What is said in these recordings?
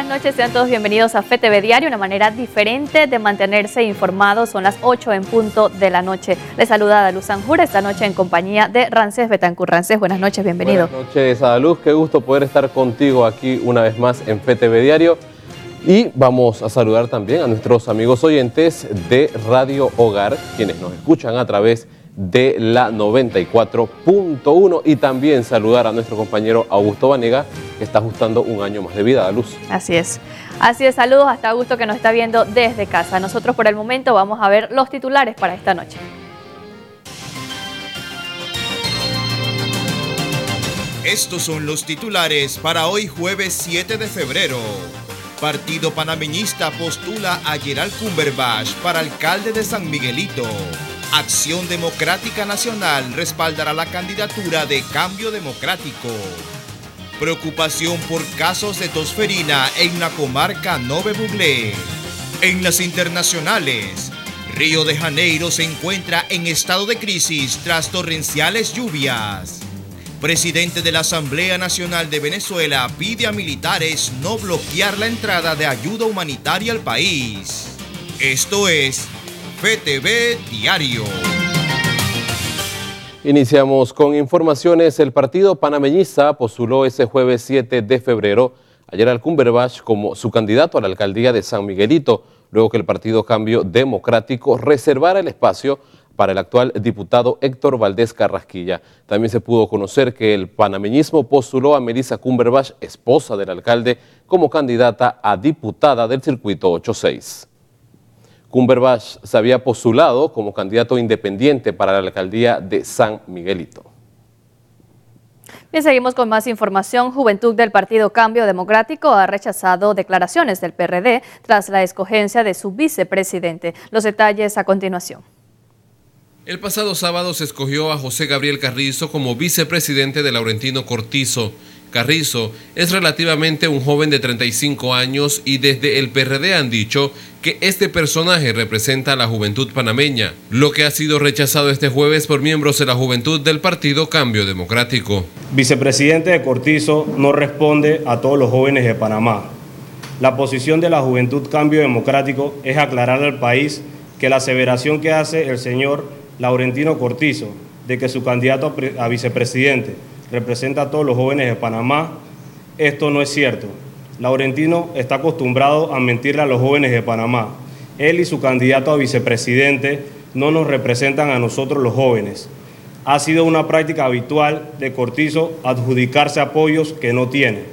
buenas noches, sean todos bienvenidos a FETV Diario, una manera diferente de mantenerse informados. Son las 8 en punto de la noche. Les saluda Adaluz Sanjur, esta noche en compañía de Ramsés Betancur. Ramsés, buenas noches, bienvenido. Buenas noches, Adaluz, qué gusto poder estar contigo aquí una vez más en FETV Diario. Y vamos a saludar también a nuestros amigos oyentes de Radio Hogar, quienes nos escuchan a través de la 94.1, y también saludar a nuestro compañero Augusto Vanega, que está ajustando un año más de vida a luz. Así es, saludos hasta Augusto, que nos está viendo desde casa. Nosotros por el momento vamos a ver los titulares para esta noche. Estos son los titulares para hoy jueves 7 de febrero. Partido Panameñista postula a Gerald Cumberbatch para alcalde de San Miguelito. Acción Democrática Nacional respaldará la candidatura de Cambio Democrático. Preocupación por casos de tosferina en la comarca Nove Buglé. En las internacionales, Río de Janeiro se encuentra en estado de crisis tras torrenciales lluvias. Presidente de la Asamblea Nacional de Venezuela pide a militares no bloquear la entrada de ayuda humanitaria al país. Esto es FETV Diario. Iniciamos con informaciones. El Partido Panameñista postuló ese jueves 7 de febrero a Gerald Cumberbatch como su candidato a la alcaldía de San Miguelito, luego que el Partido Cambio Democrático reservara el espacio para el actual diputado Héctor Valdés Carrasquilla. También se pudo conocer que el panameñismo postuló a Melissa Cumberbatch, esposa del alcalde, como candidata a diputada del circuito 86. Cumberbatch se había postulado como candidato independiente para la alcaldía de San Miguelito. Bien, seguimos con más información. Juventud del Partido Cambio Democrático ha rechazado declaraciones del PRD tras la escogencia de su vicepresidente. Los detalles a continuación. El pasado sábado se escogió a José Gabriel Carrizo como vicepresidente de Laurentino Cortizo. Carrizo es relativamente un joven de 35 años y desde el PRD han dicho que este personaje representa a la juventud panameña, lo que ha sido rechazado este jueves por miembros de la juventud del Partido Cambio Democrático. Vicepresidente de Cortizo no responde a todos los jóvenes de Panamá. La posición de la Juventud Cambio Democrático es aclarar al país que la aseveración que hace el señor Laurentino Cortizo de que su candidato a vicepresidente representa a todos los jóvenes de Panamá, esto no es cierto. Laurentino está acostumbrado a mentirle a los jóvenes de Panamá. Él y su candidato a vicepresidente no nos representan a nosotros los jóvenes. Ha sido una práctica habitual de Cortizo adjudicarse apoyos que no tiene.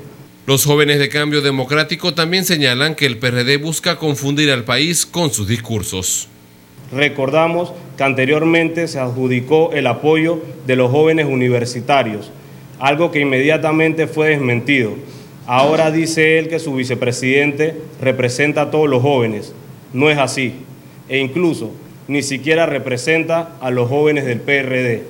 Los jóvenes de Cambio Democrático también señalan que el PRD busca confundir al país con sus discursos. Recordamos que anteriormente se adjudicó el apoyo de los jóvenes universitarios, algo que inmediatamente fue desmentido. Ahora dice él que su vicepresidente representa a todos los jóvenes. No es así. E incluso ni siquiera representa a los jóvenes del PRD.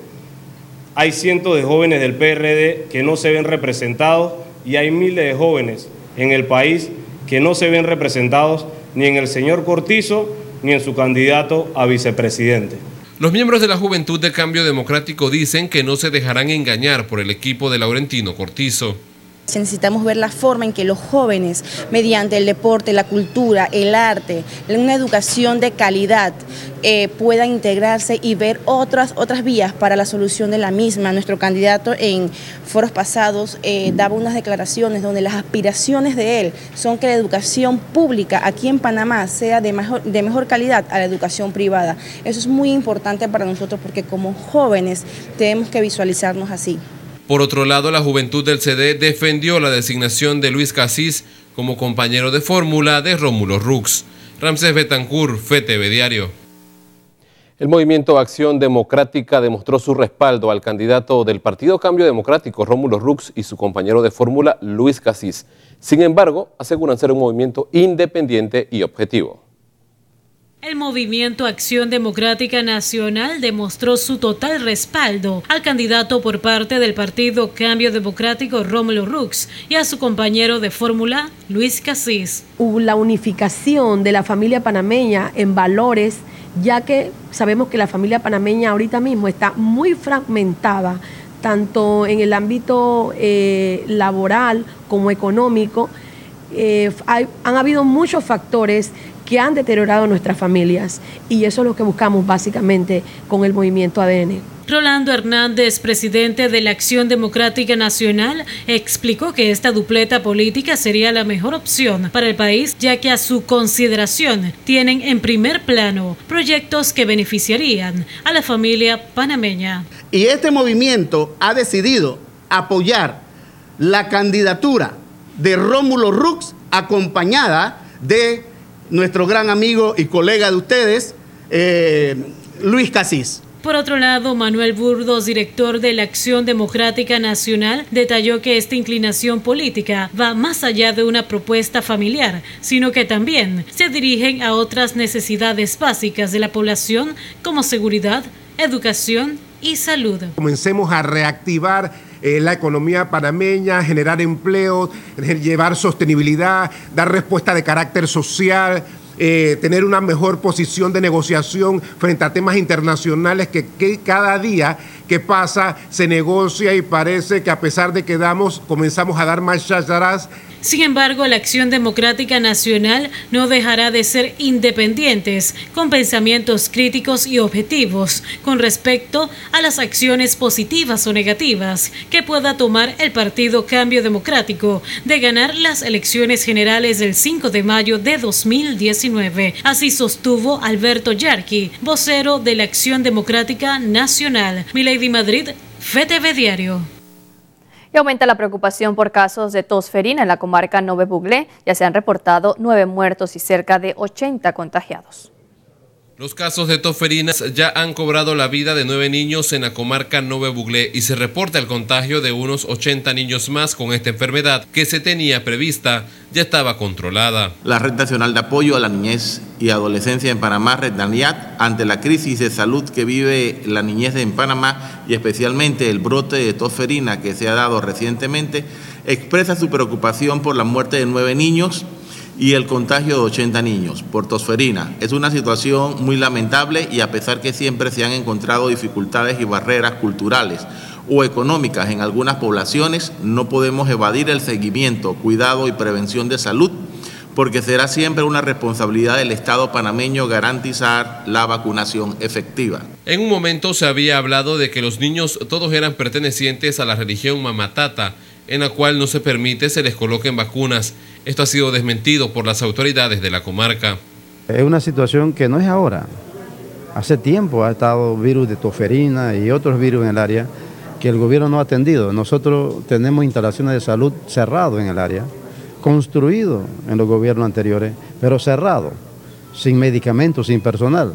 Hay cientos de jóvenes del PRD que no se ven representados y hay miles de jóvenes en el país que no se ven representados ni en el señor Cortizo ni en su candidato a vicepresidente. Los miembros de la Juventud de Cambio Democrático dicen que no se dejarán engañar por el equipo de Laurentino Cortizo. Necesitamos ver la forma en que los jóvenes, mediante el deporte, la cultura, el arte, una educación de calidad, puedan integrarse y ver otras vías para la solución de la misma. Nuestro candidato en foros pasados daba unas declaraciones donde las aspiraciones de él son que la educación pública aquí en Panamá sea de mejor calidad a la educación privada. Eso es muy importante para nosotros porque como jóvenes tenemos que visualizarnos así. Por otro lado, la juventud del CD defendió la designación de Luis Casís como compañero de fórmula de Rómulo Rux. Ramsés Betancur, FETV Diario. El Movimiento Acción Democrática demostró su respaldo al candidato del Partido Cambio Democrático, Rómulo Rux, y su compañero de fórmula, Luis Casís. Sin embargo, aseguran ser un movimiento independiente y objetivo. El Movimiento Acción Democrática Nacional demostró su total respaldo al candidato por parte del Partido Cambio Democrático Rómulo Rux y a su compañero de fórmula Luis Casís. La unificación de la familia panameña en valores, ya que sabemos que la familia panameña ahorita mismo está muy fragmentada, tanto en el ámbito laboral como económico. han habido muchos factores que han deteriorado nuestras familias y eso es lo que buscamos básicamente con el movimiento ADN. Rolando Hernández, presidente de la Acción Democrática Nacional, explicó que esta dupleta política sería la mejor opción para el país, ya que a su consideración tienen en primer plano proyectos que beneficiarían a la familia panameña. Y este movimiento ha decidido apoyar la candidatura de Rómulo Rux, acompañada de nuestro gran amigo y colega de ustedes, Luis Casís. Por otro lado, Manuel Burgos, director de la Acción Democrática Nacional, detalló que esta inclinación política va más allá de una propuesta familiar, sino que también se dirigen a otras necesidades básicas de la población como seguridad, educación y salud. Comencemos a reactivar la economía panameña, generar empleo, llevar sostenibilidad, dar respuesta de carácter social, tener una mejor posición de negociación frente a temas internacionales que cada día que pasa se negocia y parece que a pesar de que comenzamos a dar marcha atrás. Sin embargo, la Acción Democrática Nacional no dejará de ser independientes, con pensamientos críticos y objetivos con respecto a las acciones positivas o negativas que pueda tomar el Partido Cambio Democrático de ganar las elecciones generales del 5 de mayo de 2019. Así sostuvo Alberto Yarqui, vocero de la Acción Democrática Nacional. Milady Madrid, FTV Diario. Y aumenta la preocupación por casos de tosferina en la comarca Nove Buglé. Ya se han reportado 9 muertos y cerca de 80 contagiados. Los casos de tosferina ya han cobrado la vida de 9 niños en la comarca Nove Buglé y se reporta el contagio de unos 80 niños más con esta enfermedad que se tenía prevista, ya estaba controlada. La Red Nacional de Apoyo a la Niñez y Adolescencia en Panamá, Rednaniat, ante la crisis de salud que vive la niñez en Panamá y especialmente el brote de tosferina que se ha dado recientemente, expresa su preocupación por la muerte de 9 niños y el contagio de 80 niños por tosferina. Es una situación muy lamentable y a pesar que siempre se han encontrado dificultades y barreras culturales o económicas en algunas poblaciones, no podemos evadir el seguimiento, cuidado y prevención de salud, porque será siempre una responsabilidad del Estado panameño garantizar la vacunación efectiva. En un momento se había hablado de que los niños todos eran pertenecientes a la religión Mamatata, en la cual no se permite se les coloquen vacunas. Esto ha sido desmentido por las autoridades de la comarca. Es una situación que no es ahora. Hace tiempo ha estado virus de tosferina y otros virus en el área que el gobierno no ha atendido. Nosotros tenemos instalaciones de salud cerrado en el área, construido en los gobiernos anteriores, pero cerrado, sin medicamentos, sin personal.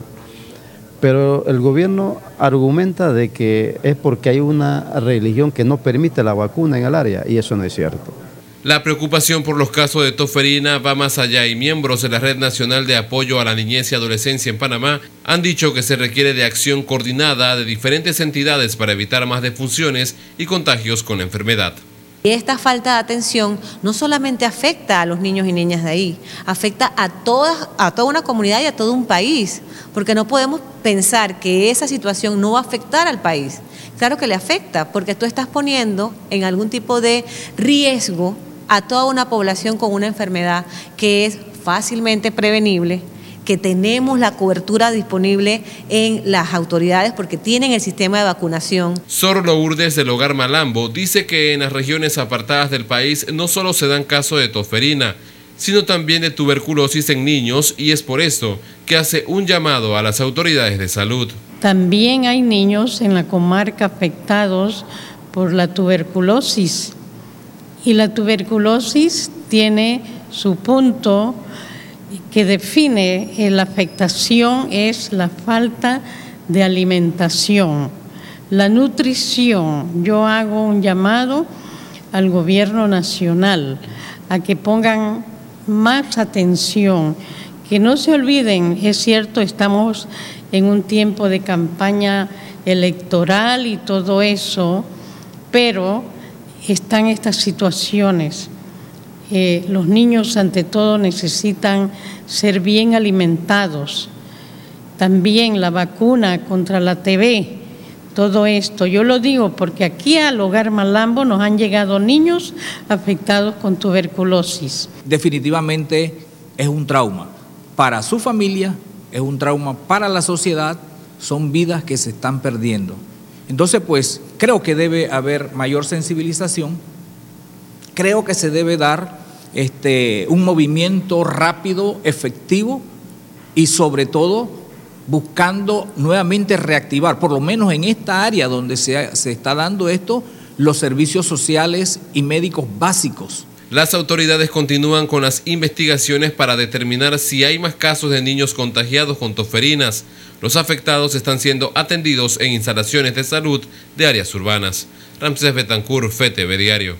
Pero el gobierno argumenta de que es porque hay una religión que no permite la vacuna en el área, y eso no es cierto. La preocupación por los casos de tosferina va más allá y miembros de la Red Nacional de Apoyo a la Niñez y Adolescencia en Panamá han dicho que se requiere de acción coordinada de diferentes entidades para evitar más defunciones y contagios con la enfermedad. Esta falta de atención no solamente afecta a los niños y niñas de ahí, afecta a toda una comunidad y a todo un país, porque no podemos pensar que esa situación no va a afectar al país. Claro que le afecta, porque tú estás poniendo en algún tipo de riesgo a toda una población con una enfermedad que es fácilmente prevenible, que tenemos la cobertura disponible en las autoridades porque tienen el sistema de vacunación. Sor Lourdes del Hogar Malambo dice que en las regiones apartadas del país no solo se dan casos de tosferina, sino también de tuberculosis en niños, y es por esto que hace un llamado a las autoridades de salud. También hay niños en la comarca afectados por la tuberculosis, y la tuberculosis tiene su punto que define la afectación, es la falta de alimentación, la nutrición. Yo hago un llamado al gobierno nacional a que pongan más atención, que no se olviden, es cierto, estamos en un tiempo de campaña electoral y todo eso, pero están estas situaciones. Los niños ante todo necesitan ser bien alimentados. También la vacuna contra la TB todo esto. Yo lo digo porque aquí al Hogar Malambo nos han llegado niños afectados con tuberculosis. Definitivamente es un trauma para su familia, es un trauma para la sociedad, son vidas que se están perdiendo. Entonces, pues, creo que debe haber mayor sensibilización, creo que se debe dar un movimiento rápido, efectivo y sobre todo buscando nuevamente reactivar, por lo menos en esta área donde se está dando esto, los servicios sociales y médicos básicos. Las autoridades continúan con las investigaciones para determinar si hay más casos de niños contagiados con tosferinas. Los afectados están siendo atendidos en instalaciones de salud de áreas urbanas. Ramsés Betancourt, FETV Diario.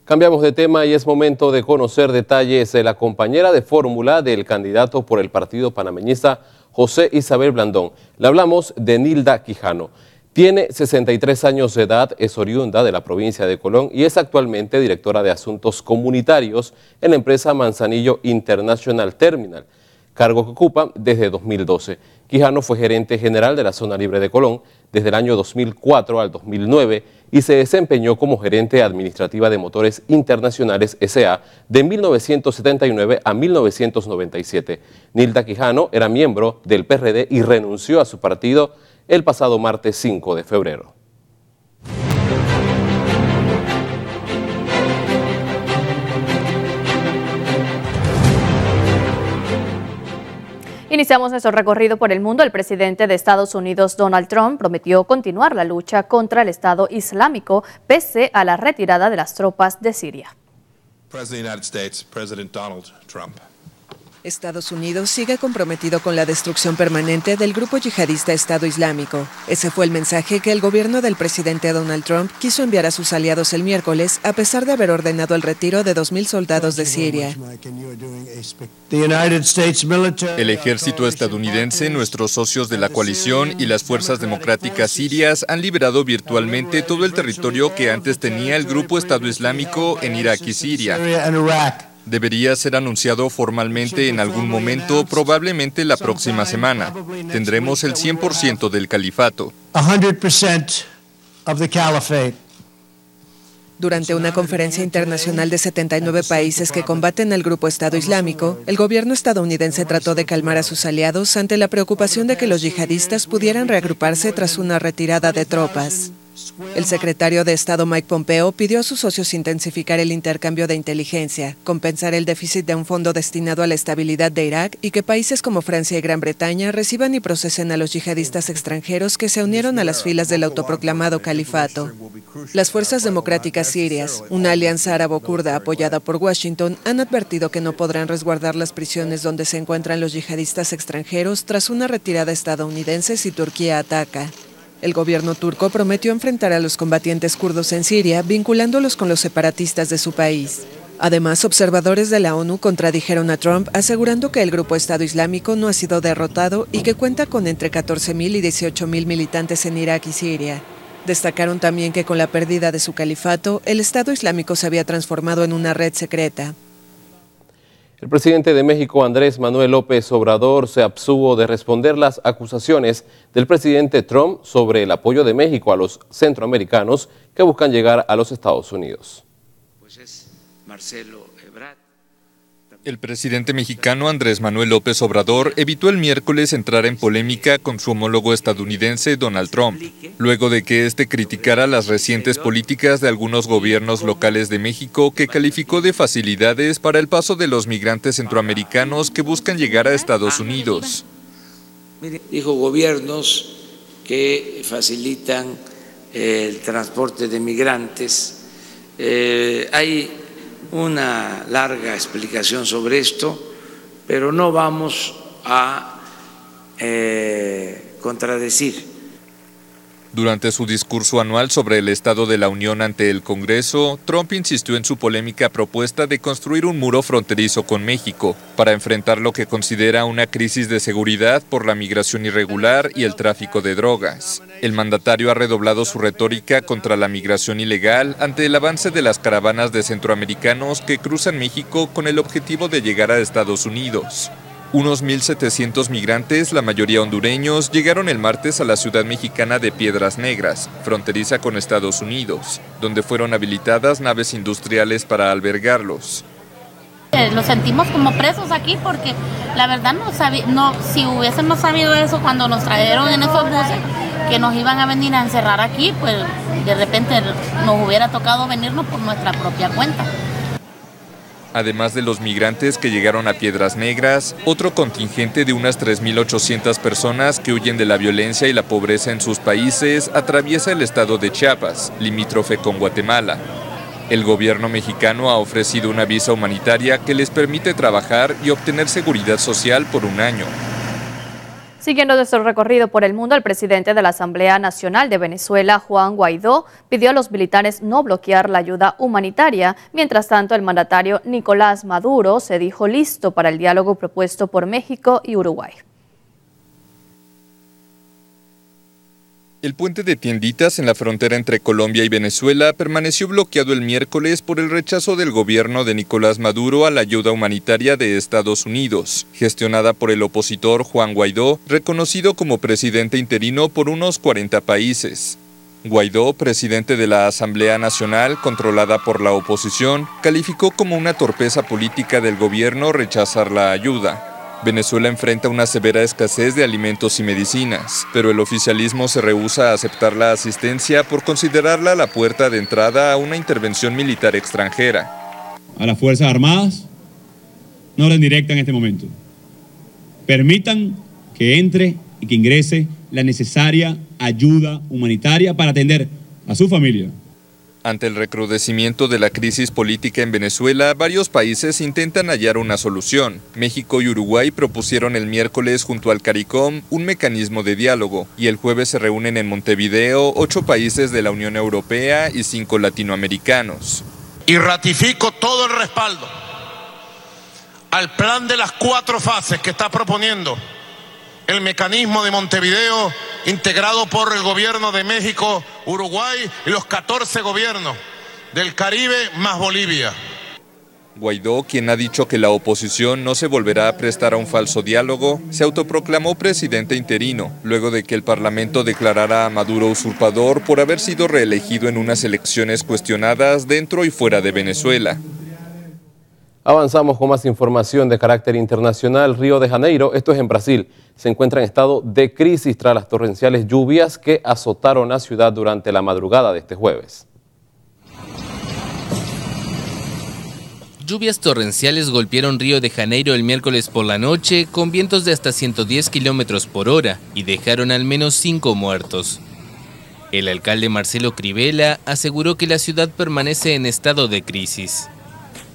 Cambiamos de tema y es momento de conocer detalles de la compañera de fórmula del candidato por el partido panameñista José Isabel Blandón. Le hablamos de Nilda Quijano. Tiene 63 años de edad, es oriunda de la provincia de Colón y es actualmente directora de Asuntos Comunitarios en la empresa Manzanillo International Terminal, cargo que ocupa desde 2012. Quijano fue gerente general de la Zona Libre de Colón desde el año 2004 al 2009 y se desempeñó como gerente administrativa de Motores Internacionales S.A. de 1979 a 1997. Nilda Quijano era miembro del PRD y renunció a su partido el pasado martes 5 de febrero. Iniciamos nuestro recorrido por el mundo. El presidente de Estados Unidos, Donald Trump, prometió continuar la lucha contra el Estado Islámico pese a la retirada de las tropas de Siria. Estados Unidos sigue comprometido con la destrucción permanente del grupo yihadista Estado Islámico. Ese fue el mensaje que el gobierno del presidente Donald Trump quiso enviar a sus aliados el miércoles, a pesar de haber ordenado el retiro de 2.000 soldados de Siria. El ejército estadounidense, nuestros socios de la coalición y las fuerzas democráticas sirias han liberado virtualmente todo el territorio que antes tenía el grupo Estado Islámico en Irak y Siria. Debería ser anunciado formalmente en algún momento, probablemente la próxima semana. Tendremos el 100% del califato. Durante una conferencia internacional de 79 países que combaten al grupo Estado Islámico, el gobierno estadounidense trató de calmar a sus aliados ante la preocupación de que los yihadistas pudieran reagruparse tras una retirada de tropas. El secretario de Estado Mike Pompeo pidió a sus socios intensificar el intercambio de inteligencia, compensar el déficit de un fondo destinado a la estabilidad de Irak y que países como Francia y Gran Bretaña reciban y procesen a los yihadistas extranjeros que se unieron a las filas del autoproclamado califato. Las fuerzas democráticas sirias, una alianza árabo-kurda apoyada por Washington, han advertido que no podrán resguardar las prisiones donde se encuentran los yihadistas extranjeros tras una retirada estadounidense si Turquía ataca. El gobierno turco prometió enfrentar a los combatientes kurdos en Siria, vinculándolos con los separatistas de su país. Además, observadores de la ONU contradijeron a Trump, asegurando que el grupo Estado Islámico no ha sido derrotado y que cuenta con entre 14.000 y 18.000 militantes en Irak y Siria. Destacaron también que con la pérdida de su califato, el Estado Islámico se había transformado en una red secreta. El presidente de México, Andrés Manuel López Obrador, se abstuvo de responder las acusaciones del presidente Trump sobre el apoyo de México a los centroamericanos que buscan llegar a los Estados Unidos. Pues es Marcelo Ebrard. El presidente mexicano Andrés Manuel López Obrador evitó el miércoles entrar en polémica con su homólogo estadounidense Donald Trump, luego de que éste criticara las recientes políticas de algunos gobiernos locales de México que calificó de facilidades para el paso de los migrantes centroamericanos que buscan llegar a Estados Unidos. Dijo gobiernos que facilitan el transporte de migrantes. Hay una larga explicación sobre esto, pero no vamos a contradecir. Durante su discurso anual sobre el Estado de la Unión ante el Congreso, Trump insistió en su polémica propuesta de construir un muro fronterizo con México para enfrentar lo que considera una crisis de seguridad por la migración irregular y el tráfico de drogas. El mandatario ha redoblado su retórica contra la migración ilegal ante el avance de las caravanas de centroamericanos que cruzan México con el objetivo de llegar a Estados Unidos. Unos 1.700 migrantes, la mayoría hondureños, llegaron el martes a la ciudad mexicana de Piedras Negras, fronteriza con Estados Unidos, donde fueron habilitadas naves industriales para albergarlos. Los sentimos como presos aquí porque la verdad si hubiésemos sabido eso cuando nos trajeron en esos buses, que nos iban a venir a encerrar aquí, pues de repente nos hubiera tocado venirnos por nuestra propia cuenta. Además de los migrantes que llegaron a Piedras Negras, otro contingente de unas 3.800 personas que huyen de la violencia y la pobreza en sus países atraviesa el estado de Chiapas, limítrofe con Guatemala. El gobierno mexicano ha ofrecido una visa humanitaria que les permite trabajar y obtener seguridad social por un año. Siguiendo nuestro recorrido por el mundo, el presidente de la Asamblea Nacional de Venezuela, Juan Guaidó, pidió a los militares no bloquear la ayuda humanitaria. Mientras tanto, el mandatario Nicolás Maduro se dijo listo para el diálogo propuesto por México y Uruguay. El puente de Tienditas en la frontera entre Colombia y Venezuela permaneció bloqueado el miércoles por el rechazo del gobierno de Nicolás Maduro a la ayuda humanitaria de Estados Unidos, gestionada por el opositor Juan Guaidó, reconocido como presidente interino por unos 40 países. Guaidó, presidente de la Asamblea Nacional, controlada por la oposición, calificó como una torpeza política del gobierno rechazar la ayuda. Venezuela enfrenta una severa escasez de alimentos y medicinas, pero el oficialismo se rehúsa a aceptar la asistencia por considerarla la puerta de entrada a una intervención militar extranjera. A las Fuerzas Armadas, una orden directa en este momento. Permitan que entre y que ingrese la necesaria ayuda humanitaria para atender a su familia. Ante el recrudecimiento de la crisis política en Venezuela, varios países intentan hallar una solución. México y Uruguay propusieron el miércoles junto al CARICOM un mecanismo de diálogo y el jueves se reúnen en Montevideo 8 países de la Unión Europea y 5 latinoamericanos. Y ratifico todo el respaldo al plan de las 4 fases que está proponiendo el mecanismo de Montevideo, integrado por el gobierno de México, Uruguay y los 14 gobiernos del Caribe más Bolivia. Guaidó, quien ha dicho que la oposición no se volverá a prestar a un falso diálogo, se autoproclamó presidente interino, luego de que el Parlamento declarara a Maduro usurpador por haber sido reelegido en unas elecciones cuestionadas dentro y fuera de Venezuela. Avanzamos con más información de carácter internacional. Río de Janeiro, esto es en Brasil, se encuentra en estado de crisis tras las torrenciales lluvias que azotaron la ciudad durante la madrugada de este jueves. Lluvias torrenciales golpearon Río de Janeiro el miércoles por la noche con vientos de hasta 110 kilómetros por hora y dejaron al menos 5 muertos. El alcalde Marcelo Crivella aseguró que la ciudad permanece en estado de crisis.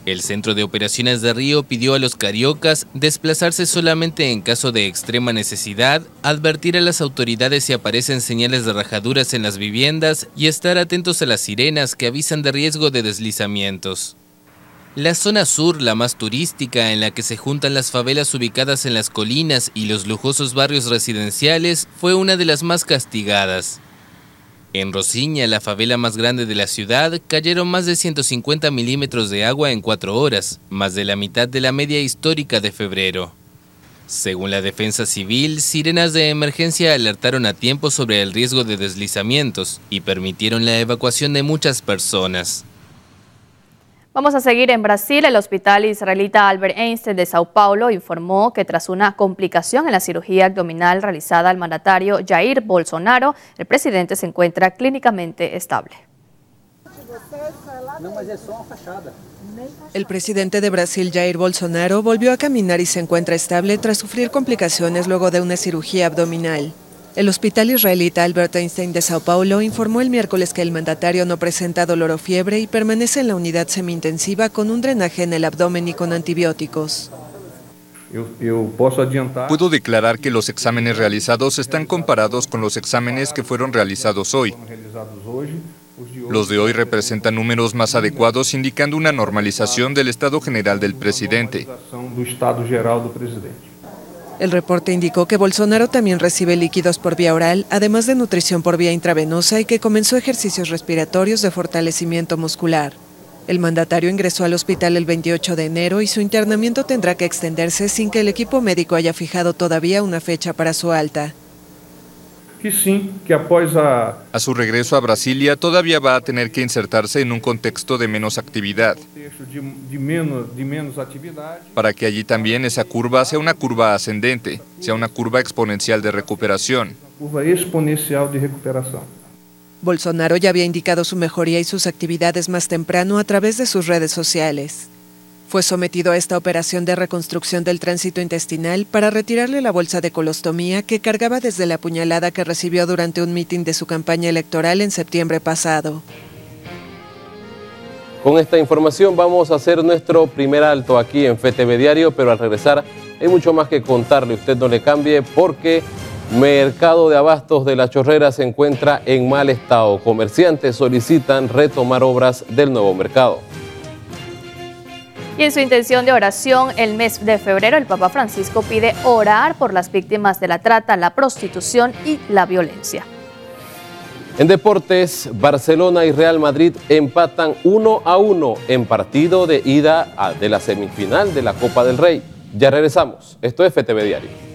El Centro de Operaciones de Río pidió a los cariocas desplazarse solamente en caso de extrema necesidad, advertir a las autoridades si aparecen señales de rajaduras en las viviendas y estar atentos a las sirenas que avisan de riesgo de deslizamientos. La zona sur, la más turística, en la que se juntan las favelas ubicadas en las colinas y los lujosos barrios residenciales, fue una de las más castigadas. En Rocinha, la favela más grande de la ciudad, cayeron más de 150 milímetros de agua en 4 horas, más de la mitad de la media histórica de febrero. Según la Defensa Civil, sirenas de emergencia alertaron a tiempo sobre el riesgo de deslizamientos y permitieron la evacuación de muchas personas. Vamos a seguir en Brasil. El hospital israelita Albert Einstein de Sao Paulo informó que tras una complicación en la cirugía abdominal realizada al mandatario Jair Bolsonaro, el presidente se encuentra clínicamente estable. El presidente de Brasil, Jair Bolsonaro, volvió a caminar y se encuentra estable tras sufrir complicaciones luego de una cirugía abdominal. El hospital israelita Albert Einstein de Sao Paulo informó el miércoles que el mandatario no presenta dolor o fiebre y permanece en la unidad semi-intensiva con un drenaje en el abdomen y con antibióticos. Puedo declarar que los exámenes realizados están comparados con los exámenes que fueron realizados hoy. Los de hoy representan números más adecuados, indicando una normalización del estado general del presidente. El reporte indicó que Bolsonaro también recibe líquidos por vía oral, además de nutrición por vía intravenosa y que comenzó ejercicios respiratorios de fortalecimiento muscular. El mandatario ingresó al hospital el 28 de enero y su internamiento tendrá que extenderse sin que el equipo médico haya fijado todavía una fecha para su alta. A su regreso a Brasilia todavía va a tener que insertarse en un contexto de menos actividad, para que allí también esa curva sea una curva ascendente, sea una curva exponencial de recuperación. Bolsonaro ya había indicado su mejoría y sus actividades más temprano a través de sus redes sociales. Fue sometido a esta operación de reconstrucción del tránsito intestinal para retirarle la bolsa de colostomía que cargaba desde la puñalada que recibió durante un mitin de su campaña electoral en septiembre pasado. Con esta información vamos a hacer nuestro primer alto aquí en FTV Diario, pero al regresar hay mucho más que contarle. Usted no le cambie porque Mercado de Abastos de La Chorrera se encuentra en mal estado. Comerciantes solicitan retomar obras del nuevo mercado. Y en su intención de oración, el mes de febrero, el Papa Francisco pide orar por las víctimas de la trata, la prostitución y la violencia. En deportes, Barcelona y Real Madrid empatan 1-1 en partido de ida de la semifinal de la Copa del Rey. Ya regresamos. Esto es FTV Diario.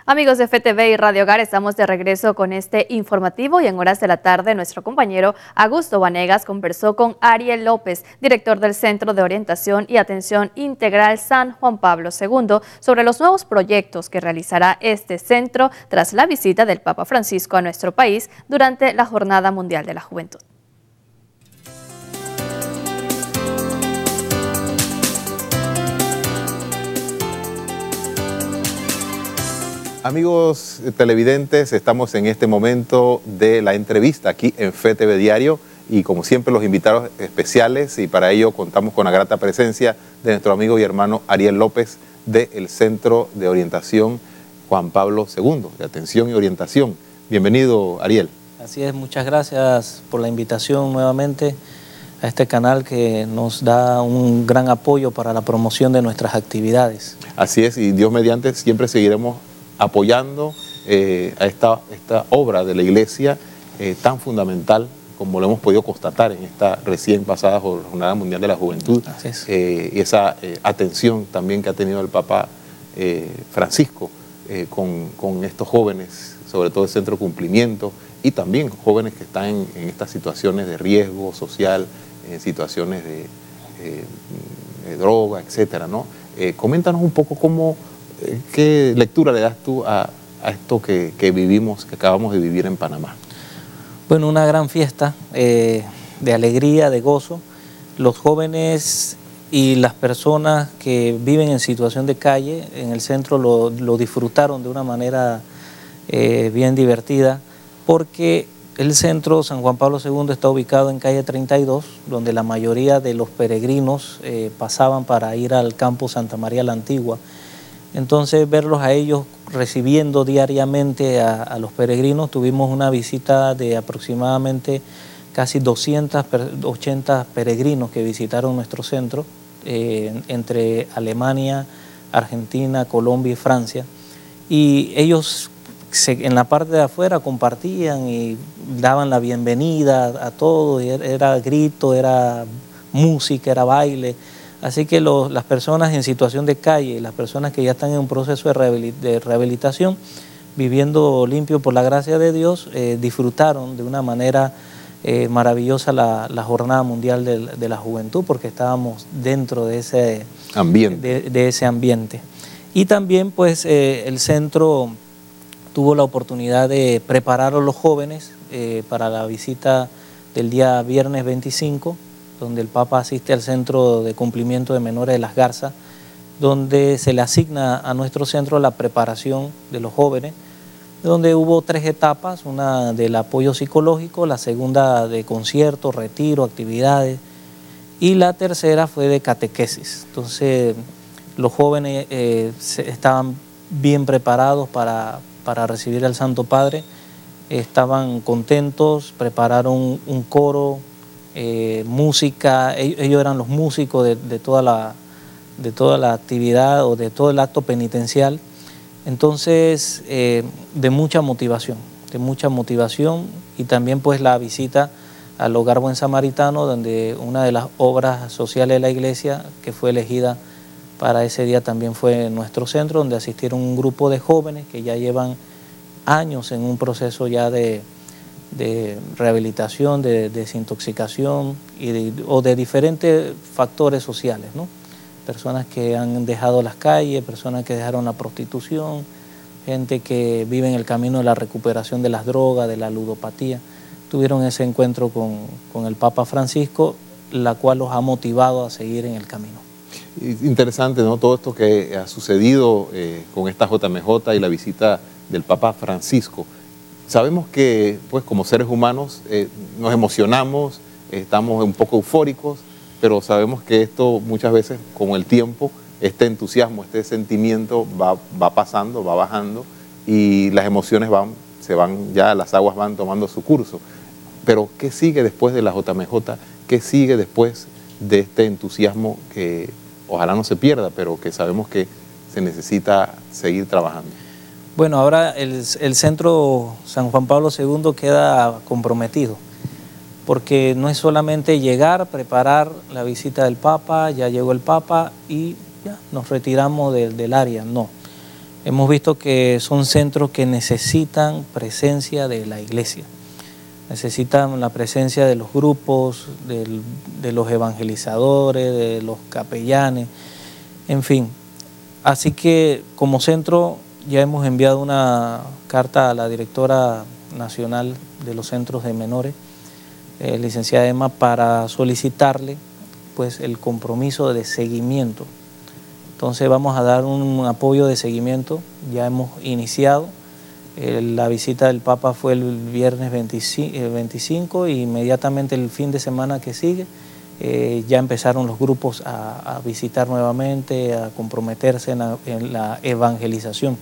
Amigos de FTV y Radio Hogar, estamos de regreso con este informativo y en horas de la tarde nuestro compañero Augusto Vanegas conversó con Ariel López, director del Centro de Orientación y Atención Integral San Juan Pablo II, sobre los nuevos proyectos que realizará este centro tras la visita del Papa Francisco a nuestro país durante la Jornada Mundial de la Juventud. Amigos televidentes, estamos en este momento de la entrevista aquí en FTV Diario y como siempre los invitados especiales y para ello contamos con la grata presencia de nuestro amigo y hermano Ariel López del Centro de Orientación Juan Pablo II, de Atención y Orientación. Bienvenido, Ariel. Así es, muchas gracias por la invitación nuevamente a este canal que nos da un gran apoyo para la promoción de nuestras actividades. Así es, y Dios mediante siempre seguiremos apoyando a esta obra de la Iglesia tan fundamental como lo hemos podido constatar en esta recién pasada Jornada Mundial de la Juventud, y esa atención también que ha tenido el Papa Francisco con estos jóvenes, sobre todo el Centro de Cumplimiento, y también jóvenes que están en estas situaciones de riesgo social, en situaciones de droga, etcétera, ¿no? Coméntanos un poco ¿qué lectura le das tú a esto que vivimos, que acabamos de vivir en Panamá? Bueno, una gran fiesta de alegría, de gozo. Los jóvenes y las personas que viven en situación de calle en el centro lo disfrutaron de una manera bien divertida, porque el centro San Juan Pablo II está ubicado en calle 32, donde la mayoría de los peregrinos pasaban para ir al campo Santa María la Antigua. Entonces verlos a ellos recibiendo diariamente a los peregrinos, tuvimos una visita de aproximadamente casi 280 peregrinos que visitaron nuestro centro, entre Alemania, Argentina, Colombia y Francia, y ellos en la parte de afuera compartían y daban la bienvenida a todos, era grito, era música, era baile. Así que las personas en situación de calle, las personas que ya están en un proceso de rehabilitación, viviendo limpio por la gracia de Dios, disfrutaron de una manera maravillosa la Jornada Mundial de la Juventud, porque estábamos dentro de ese ambiente. Y también pues el centro tuvo la oportunidad de preparar a los jóvenes para la visita del día viernes 25, donde el Papa asiste al Centro de Cumplimiento de Menores de Las Garzas, donde se le asigna a nuestro centro la preparación de los jóvenes, donde hubo 3 etapas, una del apoyo psicológico, la segunda de conciertos, retiro, actividades, y la tercera fue de catequesis. Entonces, Los jóvenes estaban bien preparados para recibir al Santo Padre, estaban contentos, prepararon un coro, música, ellos eran los músicos de toda la actividad o de todo el acto penitencial. Entonces, de mucha motivación y también pues la visita al Hogar Buen Samaritano, donde una de las obras sociales de la iglesia que fue elegida para ese día también fue nuestro centro, donde asistieron un grupo de jóvenes que ya llevan años en un proceso ya de rehabilitación, de desintoxicación o de diferentes factores sociales, ¿no? Personas que han dejado las calles, personas que dejaron la prostitución, gente que vive en el camino de la recuperación de las drogas, de la ludopatía. Tuvieron ese encuentro con el Papa Francisco, la cual los ha motivado a seguir en el camino. Interesante, ¿no? Todo esto que ha sucedido con esta JMJ y la visita del Papa Francisco. Sabemos que, pues, como seres humanos nos emocionamos, estamos un poco eufóricos, pero sabemos que esto muchas veces, con el tiempo, este entusiasmo, este sentimiento va pasando, va bajando y las emociones las aguas van tomando su curso. Pero, ¿qué sigue después de la JMJ? ¿Qué sigue después de este entusiasmo que ojalá no se pierda, pero que sabemos que se necesita seguir trabajando? Bueno, ahora el Centro San Juan Pablo II queda comprometido, porque no es solamente llegar, preparar la visita del Papa, ya llegó el Papa y ya nos retiramos del área, no. Hemos visto que son centros que necesitan presencia de la iglesia, necesitan la presencia de los grupos, de los evangelizadores, de los capellanes, en fin. Así que como centro ya hemos enviado una carta a la directora nacional de los centros de menores, licenciada Emma, para solicitarle pues el compromiso de seguimiento. Entonces vamos a dar un apoyo de seguimiento, ya hemos iniciado. La visita del Papa fue el viernes 25 y inmediatamente el fin de semana que sigue ya empezaron los grupos a visitar nuevamente, a comprometerse en la evangelización.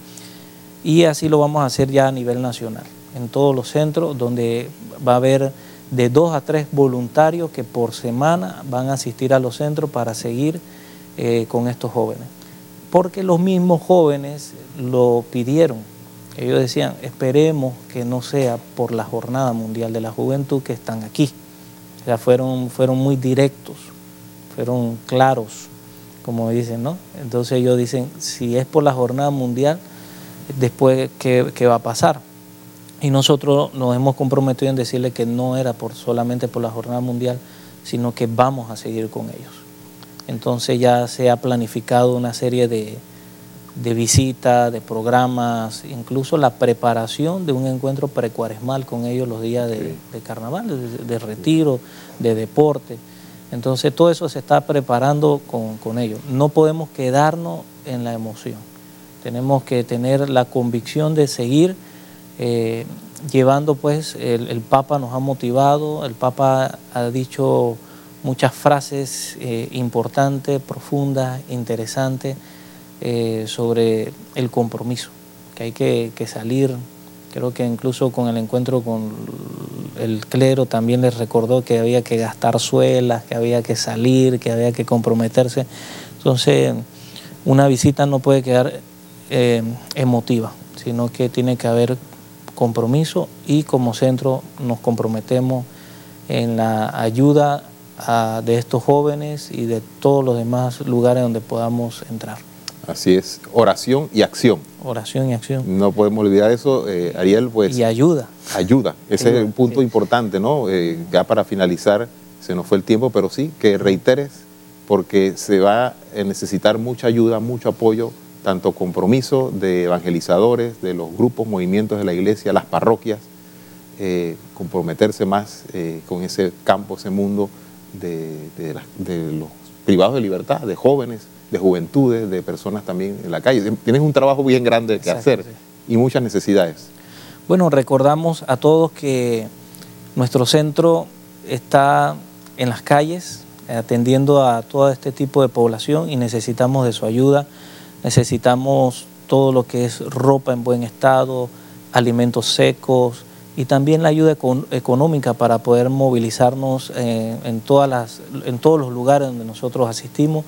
Y así lo vamos a hacer ya a nivel nacional, en todos los centros, donde va a haber de 2 a 3 voluntarios que por semana van a asistir a los centros para seguir con estos jóvenes. Porque los mismos jóvenes lo pidieron. Ellos decían, esperemos que no sea por la Jornada Mundial de la Juventud que están aquí. O sea, fueron muy directos, fueron claros, como dicen, ¿no? Entonces ellos dicen, si es por la Jornada Mundial, después, ¿qué va a pasar? Y nosotros nos hemos comprometido en decirle que no era solamente por la Jornada Mundial, sino que vamos a seguir con ellos. Entonces ya se ha planificado una serie de visitas, de programas, incluso la preparación de un encuentro precuaresmal con ellos los días de carnaval, de retiro, de deporte. Entonces todo eso se está preparando con ellos. No podemos quedarnos en la emoción. Tenemos que tener la convicción de seguir llevando, pues, el Papa nos ha motivado, el Papa ha dicho muchas frases importantes, profundas, interesantes, sobre el compromiso, que hay que salir. Creo que incluso con el encuentro con el clero también les recordó que había que gastar suelas, que había que salir, que había que comprometerse. Entonces, una visita no puede quedar emotiva, sino que tiene que haber compromiso, y como centro nos comprometemos en la ayuda de estos jóvenes y de todos los demás lugares donde podamos entrar. Así es, oración y acción. Oración y acción. No podemos olvidar eso, Ariel, pues. Y ayuda. Ayuda, ese es un punto importante, ¿no? Ya para finalizar, se nos fue el tiempo, pero sí, que reiteres, porque se va a necesitar mucha ayuda, mucho apoyo, tanto compromiso de evangelizadores, de los grupos, movimientos de la iglesia, las parroquias, comprometerse más con ese campo, ese mundo de los privados de libertad, de jóvenes, de juventudes, de personas también en la calle. Tienes un trabajo bien grande que hacer y muchas necesidades. Bueno, recordamos a todos que nuestro centro está en las calles, atendiendo a todo este tipo de población y necesitamos de su ayuda. Necesitamos todo lo que es ropa en buen estado, alimentos secos y también la ayuda económica para poder movilizarnos en todos los lugares donde nosotros asistimos,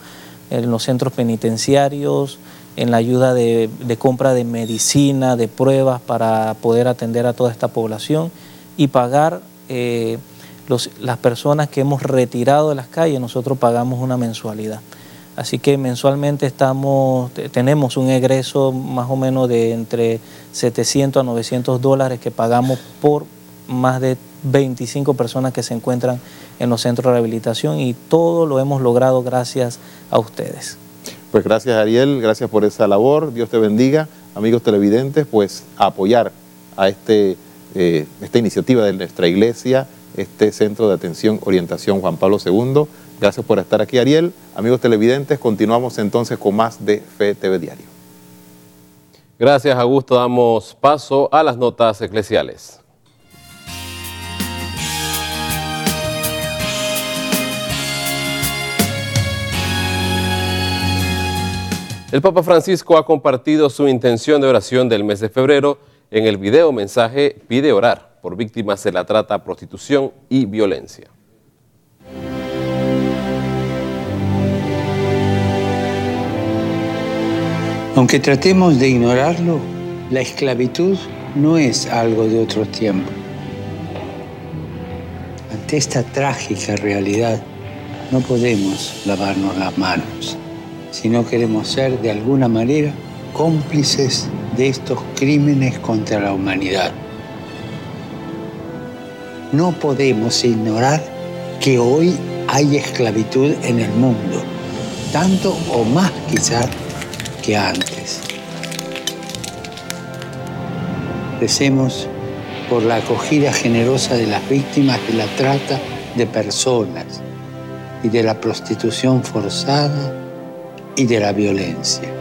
en los centros penitenciarios, en la ayuda de compra de medicina, de pruebas para poder atender a toda esta población y pagar las personas que hemos retirado de las calles. Nosotros pagamos una mensualidad. Así que mensualmente tenemos un egreso más o menos de entre 700 a 900 dólares que pagamos por más de 25 personas que se encuentran en los centros de rehabilitación y todo lo hemos logrado gracias a ustedes. Pues gracias, Ariel, gracias por esa labor, Dios te bendiga. Amigos televidentes, pues a apoyar a esta iniciativa de nuestra iglesia, este Centro de Atención Orientación Juan Pablo II. Gracias por estar aquí, Ariel. Amigos televidentes, continuamos entonces con más de Fe TV Diario. Gracias, Augusto. Damos paso a las notas eclesiales. El Papa Francisco ha compartido su intención de oración del mes de febrero. En el video mensaje pide orar por víctimas de la trata, prostitución y violencia. Aunque tratemos de ignorarlo, la esclavitud no es algo de otro tiempo. Ante esta trágica realidad, no podemos lavarnos las manos, si no queremos ser de alguna manera cómplices de estos crímenes contra la humanidad. No podemos ignorar que hoy hay esclavitud en el mundo, tanto o más quizás que antes. Recemos por la acogida generosa de las víctimas de la trata de personas y de la prostitución forzada y de la violencia.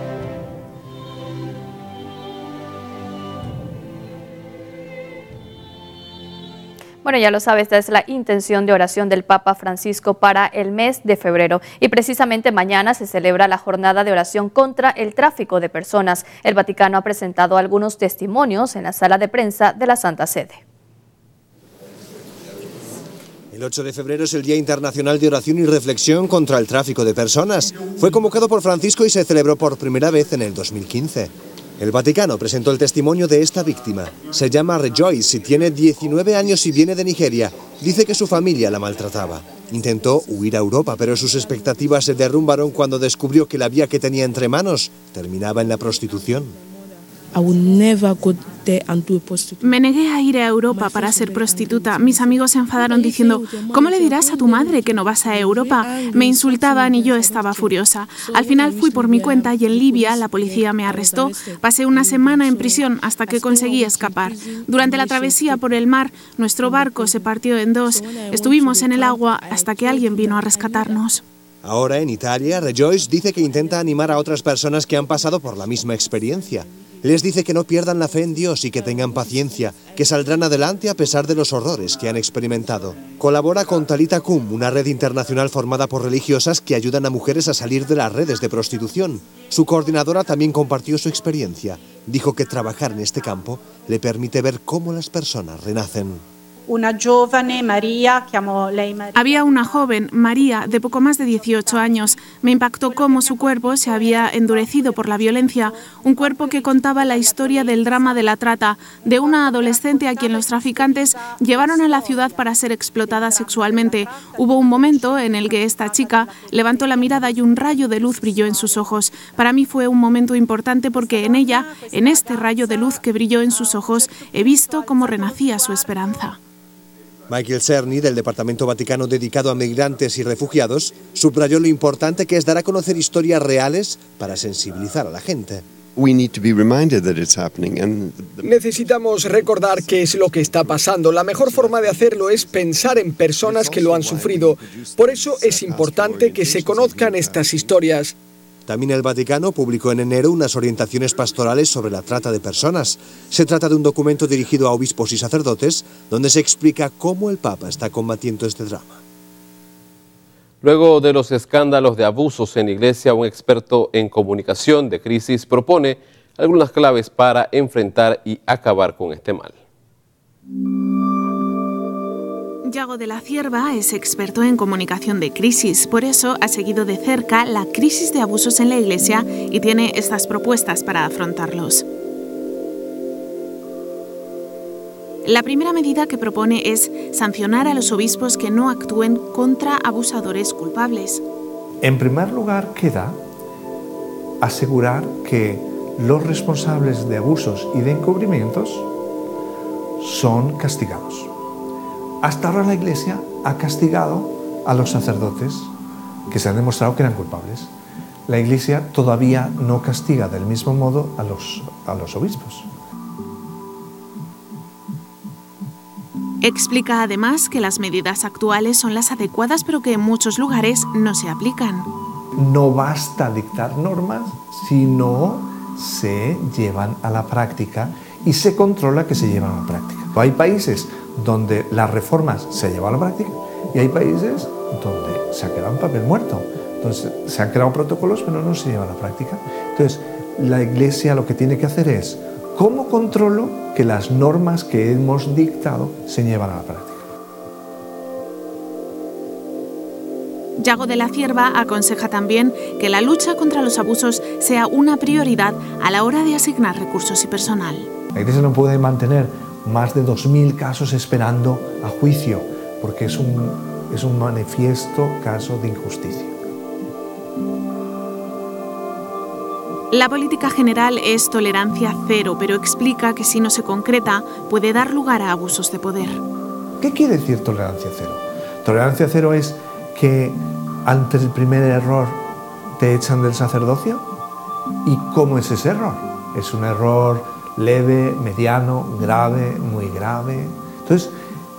Bueno, ya lo sabe, esta es la intención de oración del Papa Francisco para el mes de febrero. Y precisamente mañana se celebra la jornada de oración contra el tráfico de personas. El Vaticano ha presentado algunos testimonios en la sala de prensa de la Santa Sede. El 8 de febrero es el Día Internacional de Oración y Reflexión contra el Tráfico de Personas. Fue convocado por Francisco y se celebró por primera vez en el 2015. El Vaticano presentó el testimonio de esta víctima. Se llama Rejoice y tiene 19 años y viene de Nigeria. Dice que su familia la maltrataba. Intentó huir a Europa, pero sus expectativas se derrumbaron cuando descubrió que la vía que tenía entre manos terminaba en la prostitución. Me negué a ir a Europa para ser prostituta. Mis amigos se enfadaron diciendo, ¿cómo le dirás a tu madre que no vas a Europa? Me insultaban y yo estaba furiosa. Al final fui por mi cuenta y en Libia la policía me arrestó. Pasé una semana en prisión hasta que conseguí escapar. Durante la travesía por el mar, nuestro barco se partió en dos. Estuvimos en el agua hasta que alguien vino a rescatarnos. Ahora en Italia, Rejoice dice que intenta animar a otras personas que han pasado por la misma experiencia. Les dice que no pierdan la fe en Dios y que tengan paciencia, que saldrán adelante a pesar de los horrores que han experimentado. Colabora con Talita Kum, una red internacional formada por religiosas que ayudan a mujeres a salir de las redes de prostitución. Su coordinadora también compartió su experiencia. Dijo que trabajar en este campo le permite ver cómo las personas renacen. Había una joven, María, de poco más de 18 años. Me impactó cómo su cuerpo se había endurecido por la violencia, un cuerpo que contaba la historia del drama de la trata, de una adolescente a quien los traficantes llevaron a la ciudad para ser explotada sexualmente. Hubo un momento en el que esta chica levantó la mirada y un rayo de luz brilló en sus ojos. Para mí fue un momento importante porque en ella, en este rayo de luz que brilló en sus ojos, he visto cómo renacía su esperanza. Michael Cerny, del Departamento Vaticano dedicado a migrantes y refugiados, subrayó lo importante que es dar a conocer historias reales para sensibilizar a la gente. Necesitamos recordar qué es lo que está pasando. La mejor forma de hacerlo es pensar en personas que lo han sufrido. Por eso es importante que se conozcan estas historias. También el Vaticano publicó en enero unas orientaciones pastorales sobre la trata de personas. Se trata de un documento dirigido a obispos y sacerdotes, donde se explica cómo el Papa está combatiendo este drama. Luego de los escándalos de abusos en la iglesia, un experto en comunicación de crisis propone algunas claves para enfrentar y acabar con este mal. Yago de la Cierva es experto en comunicación de crisis, por eso ha seguido de cerca la crisis de abusos en la Iglesia y tiene estas propuestas para afrontarlos. La primera medida que propone es sancionar a los obispos que no actúen contra abusadores culpables. En primer lugar, queda asegurar que los responsables de abusos y de encubrimientos son castigados. Hasta ahora la Iglesia ha castigado a los sacerdotes que se han demostrado que eran culpables. La Iglesia todavía no castiga del mismo modo a los obispos. Explica además que las medidas actuales son las adecuadas, pero que en muchos lugares no se aplican. No basta dictar normas si no se llevan a la práctica y se controla que se llevan a la práctica. Hay países donde las reformas se llevan a la práctica y hay países donde se ha quedado en papel muerto. Entonces, se han creado protocolos pero no se llevan a la práctica. Entonces, la Iglesia lo que tiene que hacer es ¿cómo controlo que las normas que hemos dictado se llevan a la práctica? Yago de la Cierva aconseja también que la lucha contra los abusos sea una prioridad a la hora de asignar recursos y personal. La Iglesia no puede mantener más de 2.000 casos esperando a juicio, porque es un manifiesto caso de injusticia. La política general es tolerancia cero, pero explica que si no se concreta puede dar lugar a abusos de poder. ¿Qué quiere decir tolerancia cero? Tolerancia cero es que ante el primer error te echan del sacerdocio. ¿Y cómo es ese error? Es un error leve, mediano, grave, muy grave. Entonces,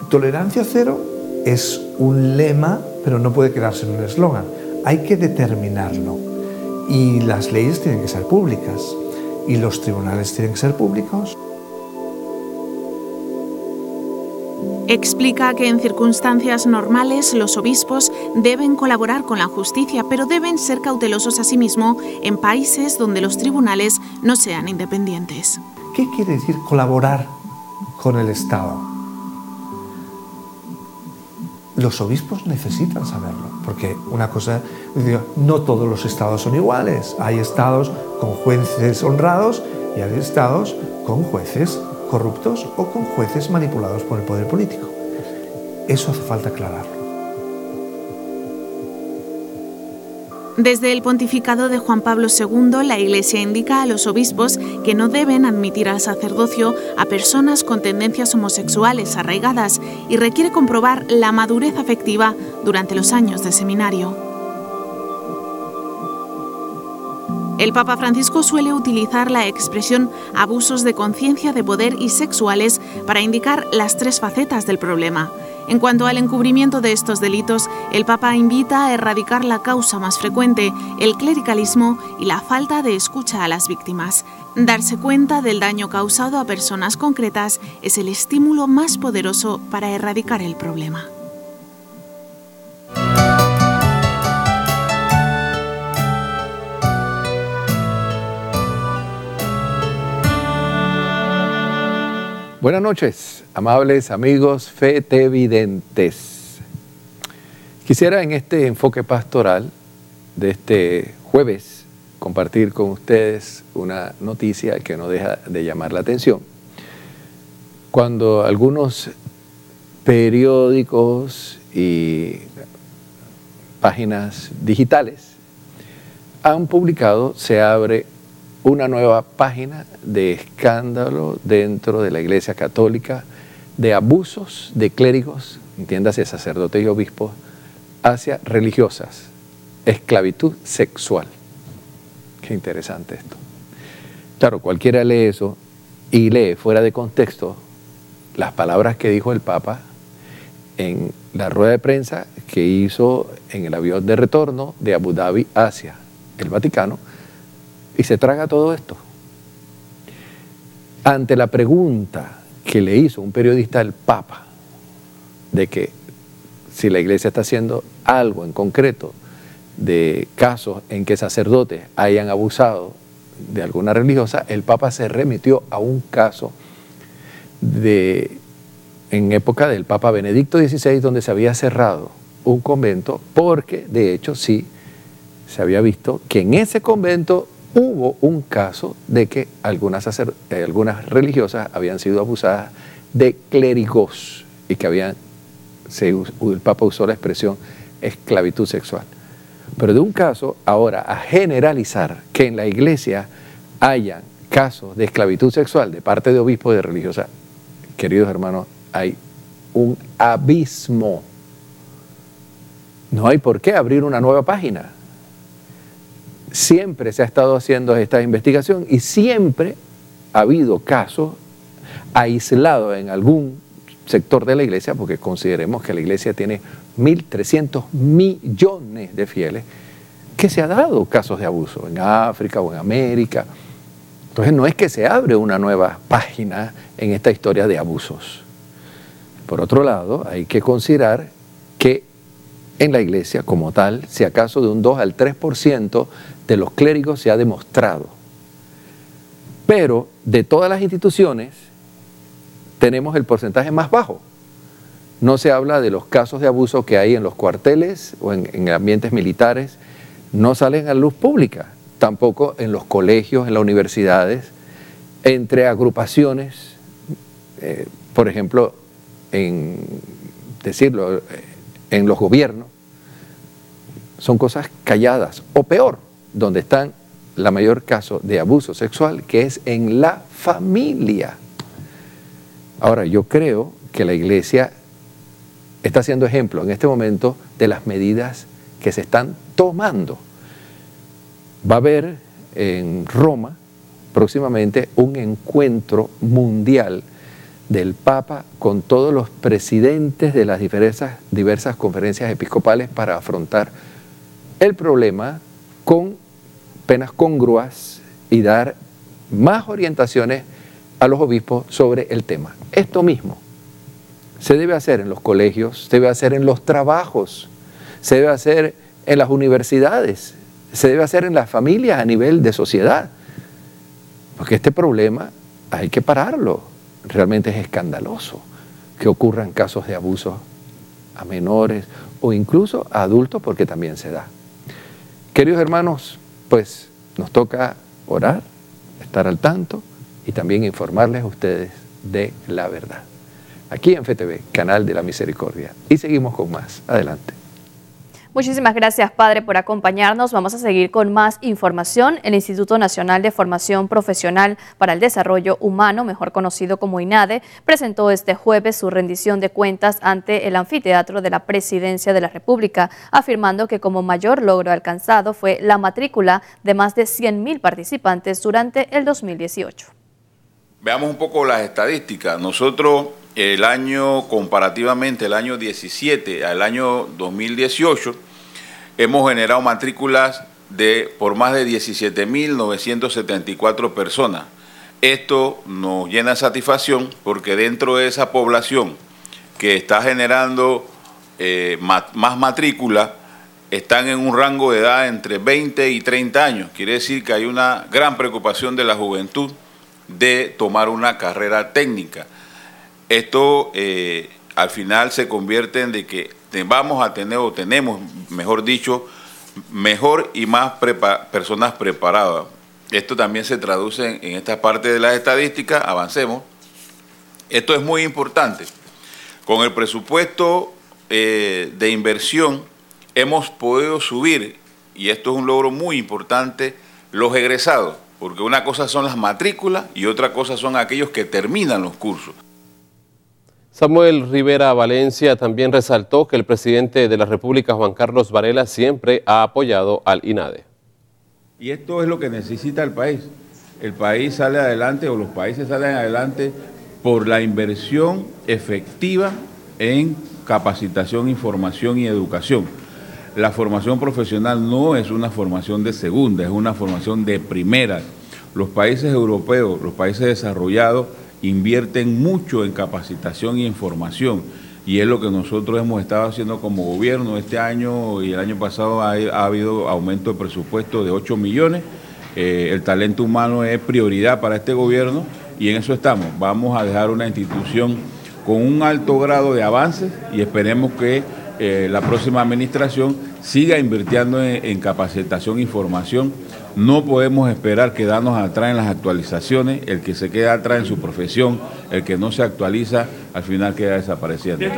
tolerancia cero es un lema, pero no puede quedarse en un eslogan. Hay que determinarlo. Y las leyes tienen que ser públicas. Y los tribunales tienen que ser públicos. Explica que en circunstancias normales los obispos deben colaborar con la justicia, pero deben ser cautelosos asimismo en países donde los tribunales no sean independientes. ¿Qué quiere decir colaborar con el Estado? Los obispos necesitan saberlo, porque una cosa, no todos los estados son iguales. Hay estados con jueces honrados y hay estados con jueces corruptos o con jueces manipulados por el poder político. Eso hace falta aclararlo. Desde el pontificado de Juan Pablo II, la Iglesia indica a los obispos que no deben admitir al sacerdocio a personas con tendencias homosexuales arraigadas y requiere comprobar la madurez afectiva durante los años de seminario. El Papa Francisco suele utilizar la expresión abusos de conciencia, de poder y sexuales para indicar las tres facetas del problema. En cuanto al encubrimiento de estos delitos, el Papa invita a erradicar la causa más frecuente, el clericalismo y la falta de escucha a las víctimas. Darse cuenta del daño causado a personas concretas es el estímulo más poderoso para erradicar el problema. Buenas noches, amables amigos fetevidentes. Quisiera en este enfoque pastoral de este jueves compartir con ustedes una noticia que no deja de llamar la atención. Cuando algunos periódicos y páginas digitales han publicado, se abre una nueva página de escándalo dentro de la Iglesia Católica de abusos de clérigos, entiéndase sacerdotes y obispos, hacia religiosas, esclavitud sexual. Qué interesante esto. Claro, cualquiera lee eso y lee fuera de contexto las palabras que dijo el Papa en la rueda de prensa que hizo en el avión de retorno de Abu Dhabi hacia el Vaticano, y se traga todo esto. Ante la pregunta que le hizo un periodista al Papa de que si la iglesia está haciendo algo en concreto de casos en que sacerdotes hayan abusado de alguna religiosa, el Papa se remitió a un caso en época del Papa Benedicto XVI, donde se había cerrado un convento, porque de hecho sí se había visto que en ese convento hubo un caso de que algunas religiosas habían sido abusadas de clérigos y que el Papa usó la expresión esclavitud sexual. Pero de un caso ahora a generalizar que en la iglesia haya casos de esclavitud sexual de parte de obispos de religiosas, queridos hermanos, hay un abismo. No hay por qué abrir una nueva página. Siempre se ha estado haciendo esta investigación y siempre ha habido casos aislados en algún sector de la iglesia, porque consideremos que la iglesia tiene 1.300 millones de fieles, que se ha dado casos de abuso en África o en América. Entonces no es que se abre una nueva página en esta historia de abusos. Por otro lado, hay que considerar que en la iglesia como tal, si acaso de un 2 al 3% de los clérigos se ha demostrado. Pero de todas las instituciones tenemos el porcentaje más bajo. No se habla de los casos de abuso que hay en los cuarteles o en ambientes militares, no salen a la luz pública, tampoco en los colegios, en las universidades, entre agrupaciones, por ejemplo, en los gobiernos. Son cosas calladas, o peor, donde están la mayor caso de abuso sexual, que es en la familia. Ahora, yo creo que la iglesia está siendo ejemplo en este momento de las medidas que se están tomando. Va a haber en Roma próximamente un encuentro mundial del Papa con todos los presidentes de las diversas conferencias episcopales para afrontar el problema con penas congruas y dar más orientaciones a los obispos sobre el tema. Esto mismo se debe hacer en los colegios, se debe hacer en los trabajos, se debe hacer en las universidades, se debe hacer en las familias a nivel de sociedad, porque este problema hay que pararlo. Realmente es escandaloso que ocurran casos de abuso a menores o incluso a adultos, porque también se da. Queridos hermanos, pues nos toca orar, estar al tanto y también informarles a ustedes de la verdad. Aquí en FETV, Canal de la Misericordia. Y seguimos con más. Adelante. Muchísimas gracias, Padre, por acompañarnos. Vamos a seguir con más información. El Instituto Nacional de Formación Profesional para el Desarrollo Humano, mejor conocido como INADE, presentó este jueves su rendición de cuentas ante el anfiteatro de la Presidencia de la República, afirmando que como mayor logro alcanzado fue la matrícula de más de 100.000 participantes durante el 2018. Veamos un poco las estadísticas. Nosotros el año, comparativamente el año 17 al año 2018, hemos generado matrículas por más de 17.974 personas. Esto nos llena de satisfacción porque dentro de esa población que está generando más matrículas, están en un rango de edad entre 20 y 30 años. Quiere decir que hay una gran preocupación de la juventud de tomar una carrera técnica. Esto al final se convierte en de que vamos a tener, o tenemos, mejor dicho, mejor y más personas preparadas. Esto también se traduce en esta parte de las estadísticas. Avancemos. Esto es muy importante. Con el presupuesto de inversión hemos podido subir, y esto es un logro muy importante, los egresados, porque una cosa son las matrículas y otra cosa son aquellos que terminan los cursos. Samuel Rivera Valencia también resaltó que el presidente de la República, Juan Carlos Varela, siempre ha apoyado al INADE. Y esto es lo que necesita el país. El país sale adelante, o los países salen adelante, por la inversión efectiva en capacitación, información y educación. La formación profesional no es una formación de segunda, es una formación de primera. Los países europeos, los países desarrollados, invierten mucho en capacitación y en formación. y es lo que nosotros hemos estado haciendo como gobierno. Este año y el año pasado ha habido aumento de presupuesto de 8 millones. El talento humano es prioridad para este gobierno y en eso estamos. Vamos a dejar una institución con un alto grado de avances y esperemos que la próxima administración siga invirtiendo en capacitación y formación. No podemos esperar quedarnos atrás en las actualizaciones. El que se queda atrás en su profesión, el que no se actualiza, al final queda desapareciendo.